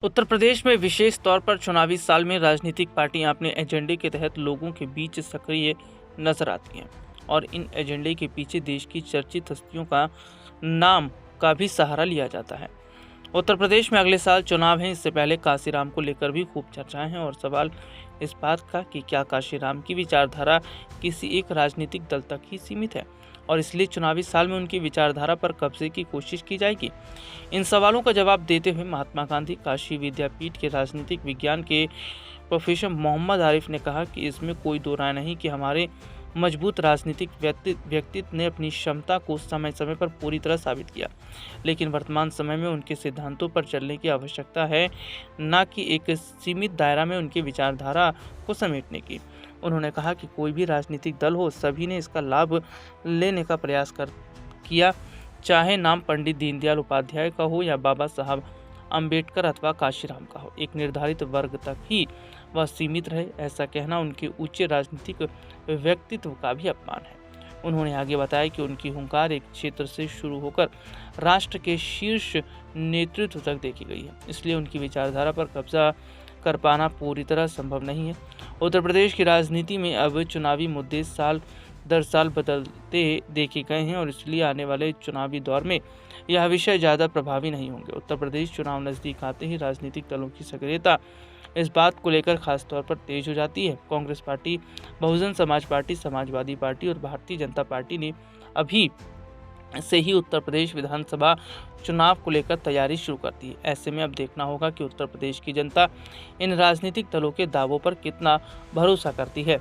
उत्तर प्रदेश में विशेष तौर पर चुनावी साल में राजनीतिक पार्टियां अपने एजेंडे के तहत लोगों के बीच सक्रिय नजर आती हैं और इन एजेंडे के पीछे देश की चर्चित हस्तियों का नाम का भी सहारा लिया जाता है। उत्तर प्रदेश में अगले साल चुनाव हैं। इससे पहले काशीराम को लेकर भी खूब चर्चाएं हैं और सवाल इस बात का कि क्या काशीराम की विचारधारा किसी एक राजनीतिक दल तक ही सीमित है और इसलिए चुनावी साल में उनकी विचारधारा पर कब्जे की कोशिश की जाएगी। इन सवालों का जवाब देते हुए महात्मा गांधी काशी विद्यापीठ के राजनीतिक विज्ञान के प्रोफेसर मोहम्मद आरिफ ने कहा कि इसमें कोई दो राय नहीं कि हमारे मजबूत राजनीतिक व्यक्तित्व ने अपनी क्षमता को समय समय पर पूरी तरह साबित किया, लेकिन वर्तमान समय में उनके सिद्धांतों पर चलने की आवश्यकता है, न कि एक सीमित दायरा में उनकी विचारधारा को समेटने की। उन्होंने कहा कि कोई भी राजनीतिक दल हो, सभी ने इसका लाभ लेने का प्रयास किया, चाहे नाम पंडित दीनदयाल उपाध्याय का हो या बाबा साहब अंबेडकर अथवा काशीराम का हो। एक निर्धारित वर्ग तक ही वह सीमित रहे, ऐसा कहना उनके उच्च राजनीतिक व्यक्तित्व का भी अपमान है। उन्होंने आगे बताया कि उनकी हुंकार एक क्षेत्र से शुरू होकर राष्ट्र के शीर्ष नेतृत्व तक देखी गई है, इसलिए उनकी विचारधारा पर कब्जा कर पाना पूरी तरह संभव नहीं है। उत्तर प्रदेश की राजनीति में अब चुनावी मुद्दे साल दर साल बदलते देखे गए हैं और इसलिए आने वाले चुनावी दौर में यह विषय ज़्यादा प्रभावी नहीं होंगे। उत्तर प्रदेश चुनाव नज़दीक आते ही राजनीतिक दलों की सक्रियता इस बात को लेकर खास तौर पर तेज हो जाती है। Congress party, Bahujan Samaj party, Samajwadi party और भारतीय जनता पार्टी ने अभी से ही उत्तर प्रदेश विधानसभा चुनाव को लेकर तैयारी शुरू कर दी है। ऐसे में अब देखना होगा कि उत्तर प्रदेश की जनता इन राजनीतिक दलों के दावों पर कितना भरोसा करती है।